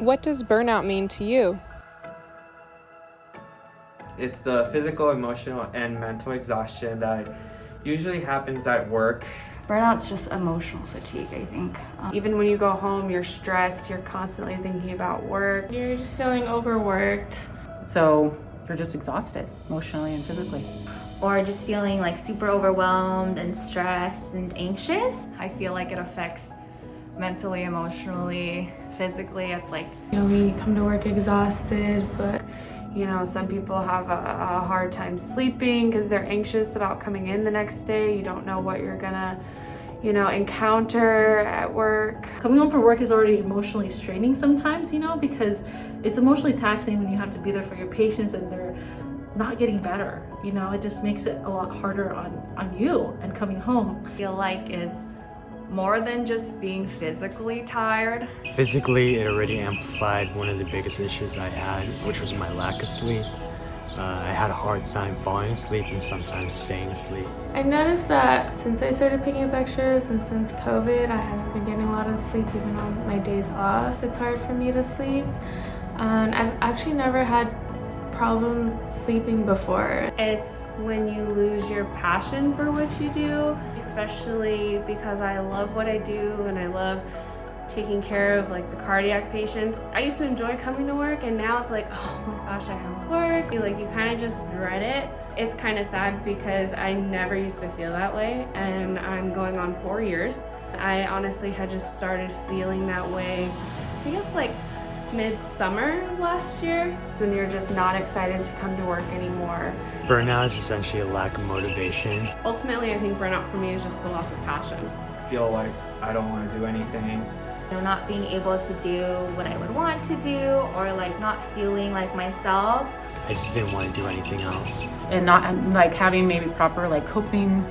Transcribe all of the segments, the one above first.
What does burnout mean to you? It's the physical, emotional, and mental exhaustion that usually happens at work. Burnout's just emotional fatigue, I think. Even when you go home, you're stressed, you're constantly thinking about work. You're just feeling overworked. So you're just exhausted, emotionally and physically. Or just feeling like super overwhelmed and stressed and anxious. I feel like it affects mentally, emotionally, physically. It's like, We come to work exhausted, but Some people have a hard time sleeping because they're anxious about coming in the next day. You don't know what you're gonna, encounter at work. Coming home from work is already emotionally straining sometimes, because it's emotionally taxing when you have to be there for your patients and they're not getting better. It just makes it a lot harder on you and coming home. I feel like is more than just being physically tired. Physically, it already amplified one of the biggest issues I had, which was my lack of sleep. I had a hard time falling asleep and sometimes staying asleep. I've noticed that since I started picking up extras and since COVID, I haven't been getting a lot of sleep even on my days off. It's hard for me to sleep. And I've actually never had problems sleeping before. It's when you lose your passion for what you do, especially because I love what I do and I love taking care of the cardiac patients. I used to enjoy coming to work, and now it's like, oh my gosh, I have work. You kind of just dread it. It's kind of sad because I never used to feel that way, and I'm going on 4 years. I honestly had just started feeling that way, I guess mid-summer of last year, when you're just not excited to come to work anymore. Burnout is essentially a lack of motivation. Ultimately, I think burnout for me is just the loss of passion. I feel like I don't want to do anything. Not being able to do what I would want to do, or not feeling like myself. I just didn't want to do anything else. And not having maybe proper coping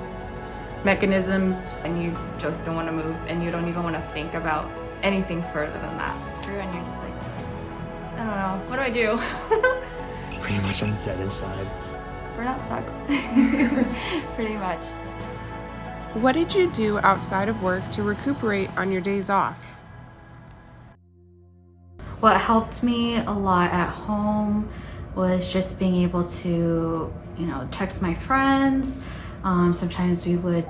mechanisms. And you just don't want to move, and you don't even want to think about anything further than that. And you're just like, I don't know, what do I do? Pretty much I'm dead inside. Burnout sucks. Pretty much. What did you do outside of work to recuperate on your days off? What helped me a lot at home was just being able to, text my friends. Sometimes we would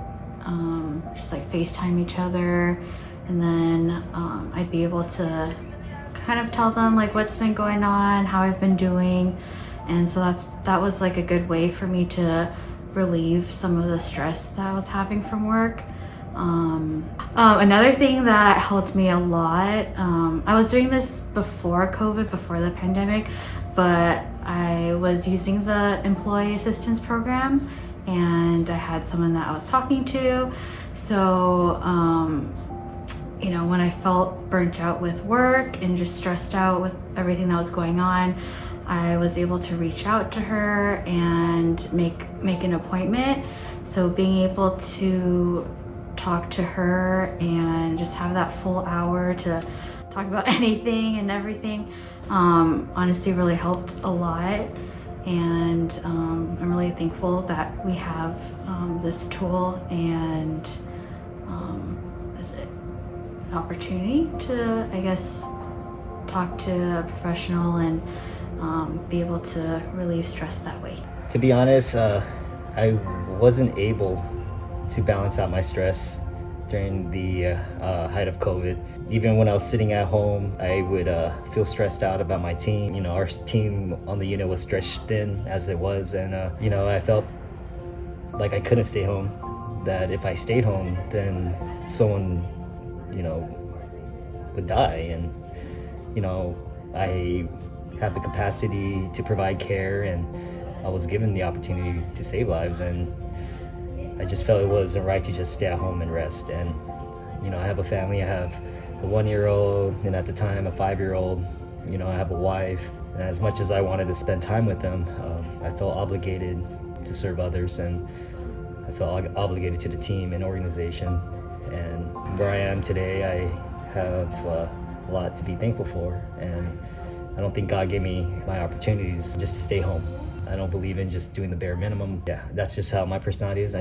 just FaceTime each other, and then I'd be able to kind of tell them what's been going on, how I've been doing. And so that was a good way for me to relieve some of the stress that I was having from work. Another thing that helped me a lot, I was doing this before COVID, before the pandemic, but I was using the employee assistance program, and I had someone that I was talking to. So, when I felt burnt out with work and just stressed out with everything that was going on, I was able to reach out to her and make an appointment. So being able to talk to her and just have that full hour to talk about anything and everything, honestly really helped a lot. And I'm really thankful that we have this tool and an opportunity to, I guess, talk to a professional and be able to relieve stress that way. To be honest, I wasn't able to balance out my stress during the height of COVID. Even when I was sitting at home, I would feel stressed out about my team. Our team on the unit was stretched thin as it was, and I felt like I couldn't stay home. That if I stayed home, then someone, would die, and I have the capacity to provide care, and I was given the opportunity to save lives, and I just felt it wasn't right to just stay at home and rest. And I have a family. I have a 1-year-old, and at the time a 5-year-old. I have a wife, and as much as I wanted to spend time with them, I felt obligated to serve others, and I felt obligated to the team and organization. And where I am today, I have a lot to be thankful for, and I don't think God gave me my opportunities just to stay home. I don't believe in just doing the bare minimum. Yeah, that's just how my personality is.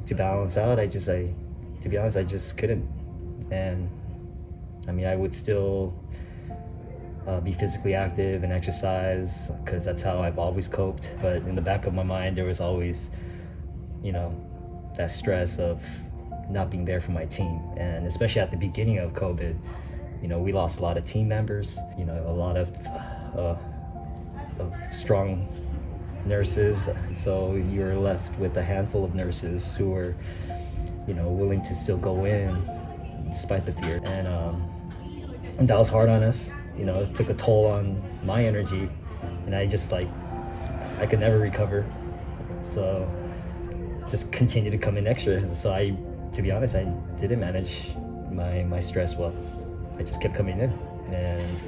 To balance out, to be honest, I just couldn't. And I would still be physically active and exercise, because that's how I've always coped. But in the back of my mind, there was always, that stress of not being there for my team. And especially at the beginning of COVID, we lost a lot of team members, a lot of strong nurses. So you're left with a handful of nurses who were, willing to still go in despite the fear. And that was hard on us. It took a toll on my energy, and I could never recover. So just continue to come in extra. So to be honest, I didn't manage my stress well. I just kept coming in, and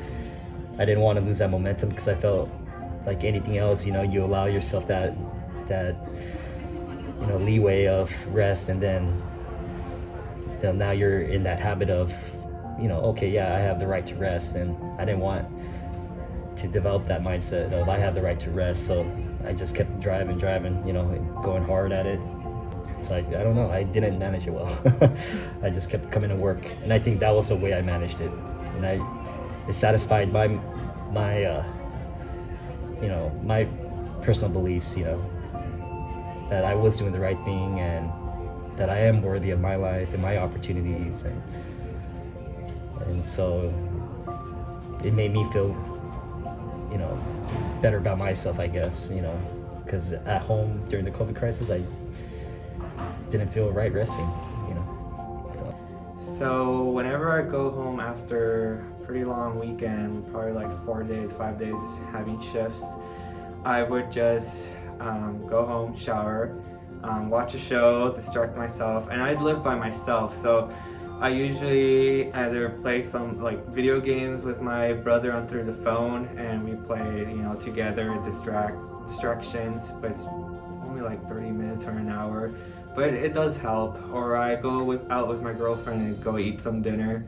I didn't want to lose that momentum, because I felt like anything else, you allow yourself that leeway of rest, and then now you're in that habit of okay, yeah, I have the right to rest, and I didn't want to develop that mindset of I have the right to rest. So I just kept driving, going hard at it. So I don't know, I didn't manage it well. I just kept coming to work, and I think that was the way I managed it. And it satisfied my my personal beliefs, that I was doing the right thing, and that I am worthy of my life and my opportunities, and so it made me feel, better about myself, I guess, because at home during the COVID crisis, I didn't feel right resting, So whenever I go home after a pretty long weekend, probably like 4 days, 5 days having shifts, I would just go home, shower, watch a show, distract myself, and I live by myself, so I usually either play some video games with my brother on through the phone, and we play together, distractions, but it's only like 30 minutes or an hour, but it does help. Or I go out with my girlfriend and go eat some dinner,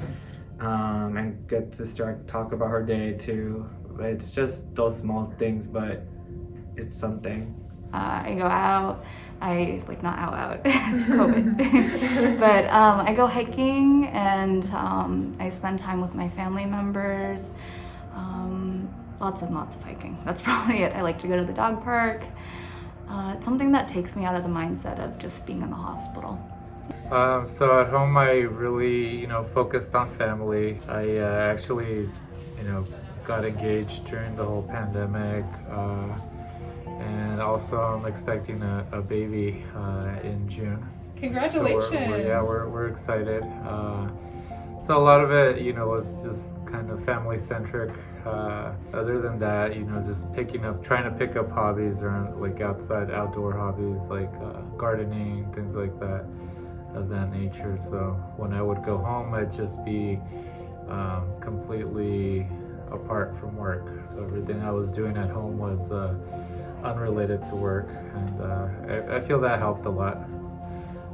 and get distracted, talk about her day too. It's just those small things, but it's something. I go out, not out, it's COVID. But I go hiking, and I spend time with my family members. Lots and lots of hiking. That's probably it. I like to go to the dog park. It's something that takes me out of the mindset of just being in the hospital. So at home, I really, focused on family. I actually, got engaged during the whole pandemic. And also I'm expecting a baby in June. Congratulations. So we're excited. So a lot of it, was just kind of family centric. Other than that, just trying to pick up hobbies around outdoor hobbies like gardening, things like that, of that nature. So when I would go home, I'd just be completely apart from work. So everything I was doing at home was unrelated to work, and I feel that helped a lot,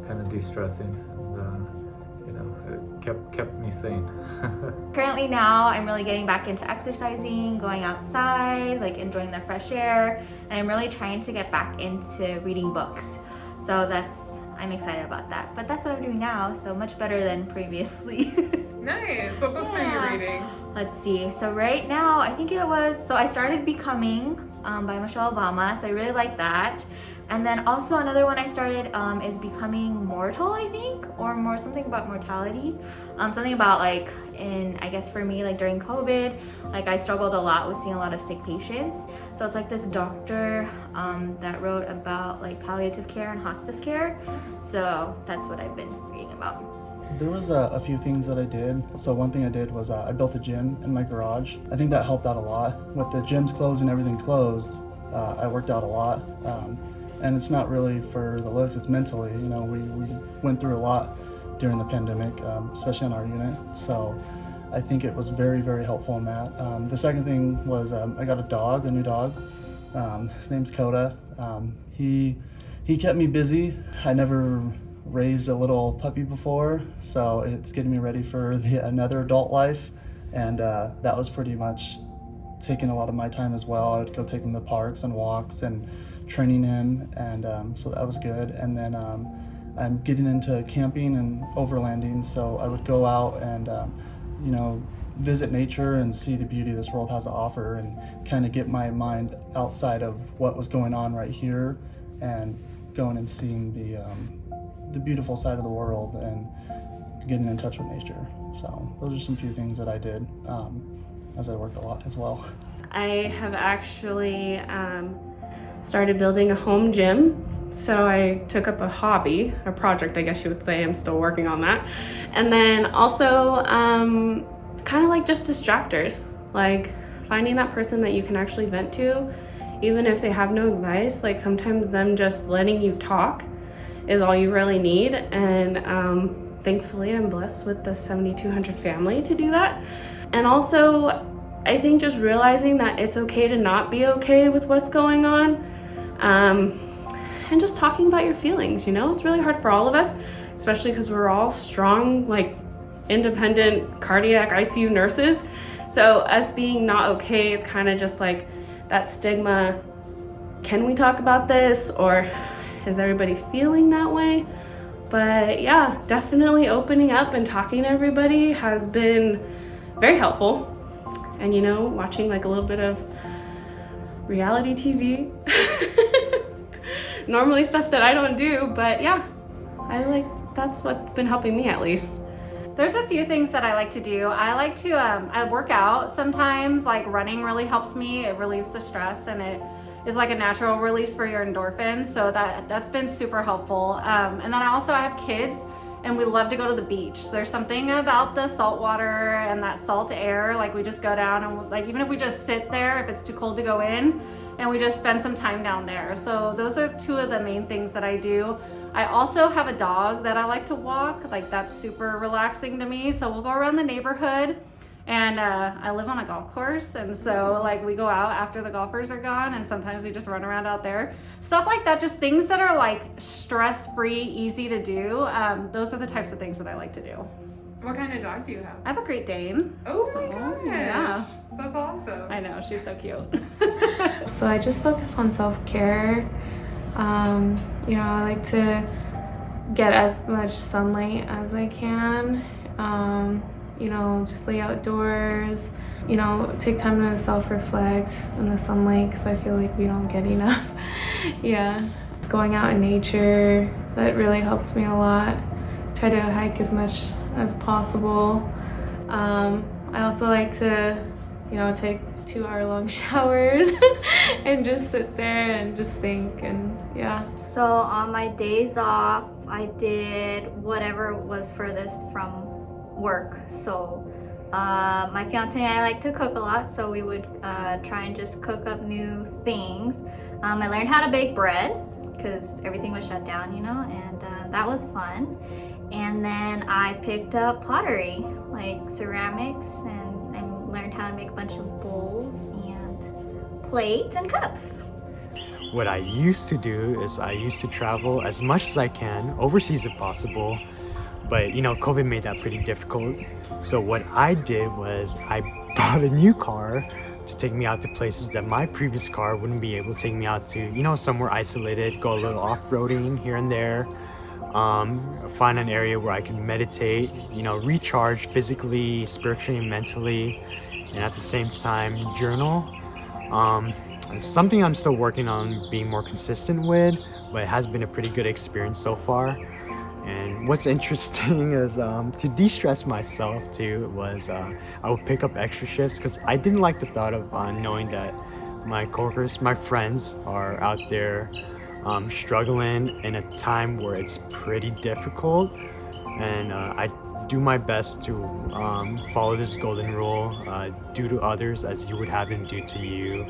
kind of de-stressing, and it kept me sane. Currently now, I'm really getting back into exercising, going outside, enjoying the fresh air, and I'm really trying to get back into reading books. So I'm excited about that. But that's what I'm doing now, so much better than previously. Nice. What books are you reading? Let's see. So right now, I started Becoming by Michelle Obama, so I really like that. And then also another one I started is Becoming Mortal, I think, or more something about mortality. Something about I guess for me, during COVID, I struggled a lot with seeing a lot of sick patients. So it's this doctor that wrote about palliative care and hospice care. So that's what I've been reading about. There was a few things that I did. So one thing I did was I built a gym in my garage. I think that helped out a lot. With the gyms closed and everything closed, I worked out a lot. And it's not really for the looks, it's mentally. We went through a lot during the pandemic, especially on our unit. So I think it was very, very helpful in that. The second thing was I got a new dog. His name's Coda. He kept me busy. I never raised a little puppy before, so it's getting me ready for another adult life, and that was pretty much taking a lot of my time as well. I would go take him to parks and walks and training him, and so that was good. And then I'm getting into camping and overlanding, so I would go out and visit nature and see the beauty this world has to offer, and kind of get my mind outside of what was going on right here, and going and seeing the beautiful side of the world and getting in touch with nature. So those are some few things that I did as I worked a lot as well. I have actually started building a home gym. So I took up a hobby, a project, I guess you would say. I'm still working on that. And then also kind of like just distractors, like finding that person that you can actually vent to, even if they have no advice. Like sometimes them just letting you talk is all you really need. And thankfully I'm blessed with the 7,200 family to do that. And also I think just realizing that it's okay to not be okay with what's going on. And just talking about your feelings, it's really hard for all of us, especially because we're all strong, like independent cardiac ICU nurses. So us being not okay, it's kind of just like that stigma. Can we talk about this, or is everybody feeling that way? But yeah, definitely opening up and talking to everybody has been very helpful. And watching like a little bit of reality TV. Normally stuff that I don't do, but yeah, that's what's been helping me at least. There's a few things that I like to do. I like to, I work out sometimes, like running really helps me. It relieves the stress, and it is like a natural release for your endorphins. So that's been super helpful. And then I have kids, and we love to go to the beach. There's something about the salt water and that salt air. Like we just go down and like, even if we just sit there, if it's too cold to go in, and we just spend some time down there. So those are two of the main things that I do. I also have a dog that I like to walk. Like that's super relaxing to me. So we'll go around the neighborhood, and I live on a golf course. And so like we go out after the golfers are gone, and sometimes we just run around out there. Stuff like that, just things that are like stress-free, easy to do. Those are the types of things that I like to do. What kind of dog do you have? I have a Great Dane. Oh my gosh. Yeah. That's awesome. I know, she's so cute. So I just focus on self-care. I like to get as much sunlight as I can. Just lay outdoors. Take time to self-reflect in the sunlight, because I feel like we don't get enough. Yeah. Going out in nature, that really helps me a lot. Try to hike as much as possible. I also like to, take 2-hour-long showers and just sit there and just think, and yeah. So on my days off, I did whatever was furthest from work. So my fiance and I like to cook a lot, so we would try and just cook up new things. I learned how to bake bread because everything was shut down, and that was fun. And then I picked up pottery, like ceramics, and learned how to make a bunch of bowls and plates and cups. What I used to do is I used to travel as much as I can, overseas if possible, but COVID made that pretty difficult. So what I did was I bought a new car to take me out to places that my previous car wouldn't be able to take me out to, somewhere isolated, go a little off-roading here and there. Find an area where I can meditate, recharge physically, spiritually, and mentally, and at the same time journal. It's something I'm still working on being more consistent with, but it has been a pretty good experience so far. And what's interesting is to de-stress myself too was I would pick up extra shifts, because I didn't like the thought of knowing that my coworkers, my friends are out there struggling in a time where it's pretty difficult, and I do my best to follow this golden rule, do to others as you would have them do to you.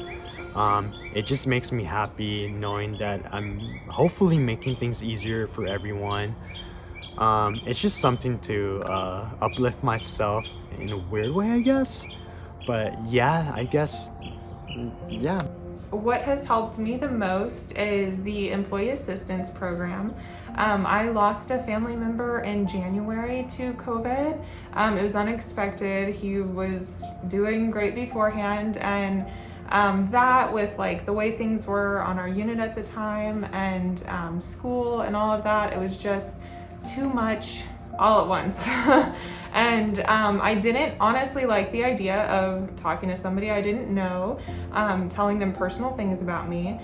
It just makes me happy knowing that I'm hopefully making things easier for everyone. It's just something to uplift myself in a weird way, I guess. But yeah, I guess, yeah. What has helped me the most is the employee assistance program. I lost a family member in January to COVID. It was unexpected. He was doing great beforehand, and that with like the way things were on our unit at the time, and school and all of that, it was just too much all at once. And I didn't honestly like the idea of talking to somebody I didn't know, telling them personal things about me.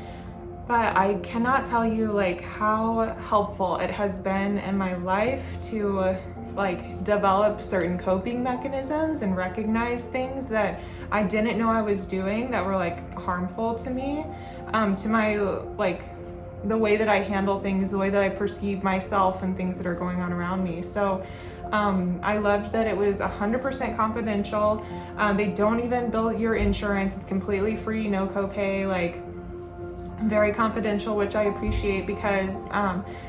But I cannot tell you like how helpful it has been in my life to like develop certain coping mechanisms and recognize things that I didn't know I was doing that were like harmful to me, to my like the way that I handle things, the way that I perceive myself and things that are going on around me. So I loved that it was 100% confidential. They don't even bill your insurance. It's completely free, no copay, like very confidential, which I appreciate because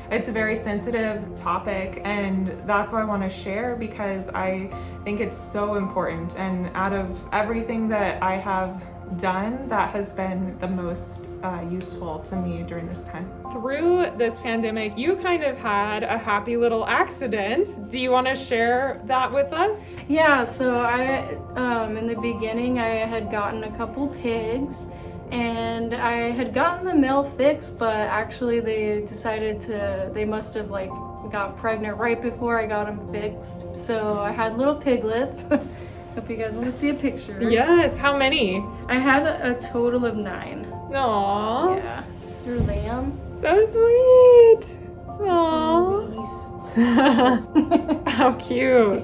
it's a very sensitive topic, and that's why I want to share because I think it's so important. And out of everything that I have done, that has been the most useful to me during this time. Through this pandemic, you kind of had a happy little accident. Do you want to share that with us? Yeah, so I in the beginning I had gotten a couple pigs, and I had gotten the male fixed, but actually they must have like got pregnant right before I got them fixed. So I had little piglets. Hope you guys want to see a picture. Yes, how many? I had a total of 9. Aww. Yeah. Your lamb. So sweet. Aww. How cute.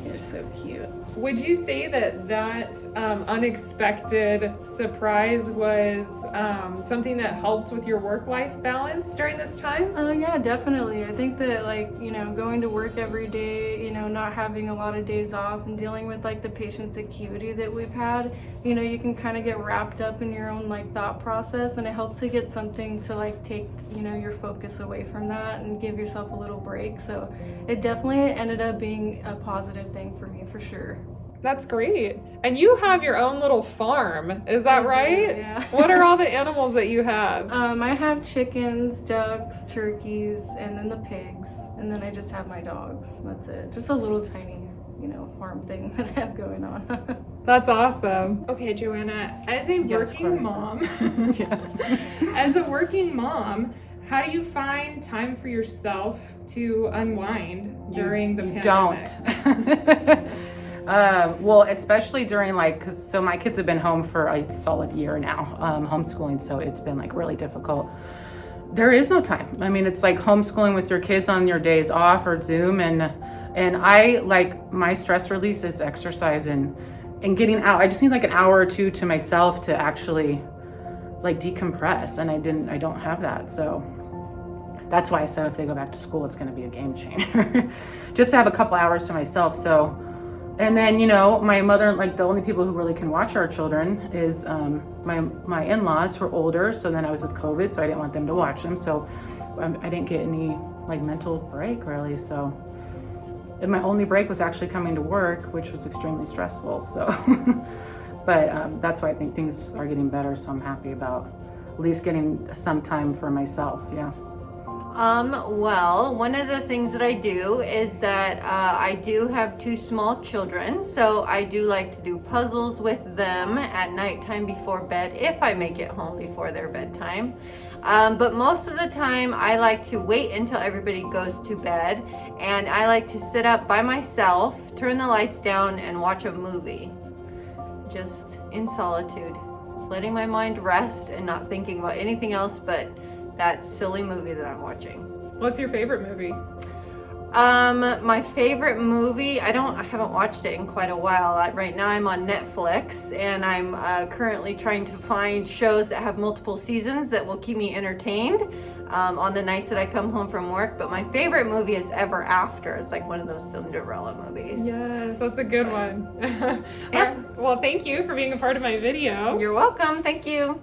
You're so cute. Would you say that unexpected surprise was something that helped with your work-life balance during this time? Yeah, definitely. I think that going to work every day, not having a lot of days off and dealing with like the patient's acuity that we've had, you can kind of get wrapped up in your own like thought process, and it helps to get something to like take, your focus away from that and give yourself a little break. So it definitely ended up being a positive thing for me for sure. That's great. And you have your own little farm, is that right? Yeah. What are all the animals that you have? I have chickens, ducks, turkeys, and then the pigs. And then I just have my dogs. That's it. Just a little tiny, farm thing that I have going on. That's awesome. Okay, Joanna, as a working mom, as a working mom, how do you find time for yourself to unwind during the pandemic? Don't. Well, especially during so my kids have been home for a solid year now, homeschooling, so it's been like really difficult. There is no time. I mean, it's like homeschooling with your kids on your days off or Zoom, and I like my stress release is exercise and getting out. I just need like an hour or two to myself to actually like decompress, and I don't have that. So that's why I said if they go back to school, it's going to be a game changer. Just to have a couple hours to myself. So, and then, my mother, like the only people who really can watch our children is my in-laws who are older. So then I was with COVID, so I didn't want them to watch them. So I didn't get any like mental break really. So and my only break was actually coming to work, which was extremely stressful. So, but that's why I think things are getting better. So I'm happy about at least getting some time for myself. Yeah. Well, one of the things that I do is that I do have 2 small children, so I do like to do puzzles with them at nighttime before bed if I make it home before their bedtime. But most of the time I like to wait until everybody goes to bed, and I like to sit up by myself, turn the lights down, and watch a movie. Just in solitude, letting my mind rest and not thinking about anything else but that silly movie that I'm watching. What's your favorite movie? My favorite movie, I haven't watched it in quite a while. Right now I'm on Netflix, and I'm currently trying to find shows that have multiple seasons that will keep me entertained on the nights that I come home from work. But my favorite movie is Ever After. It's like one of those Cinderella movies. Yes, that's a good one. Yeah. Well, thank you for being a part of my video. You're welcome. Thank you.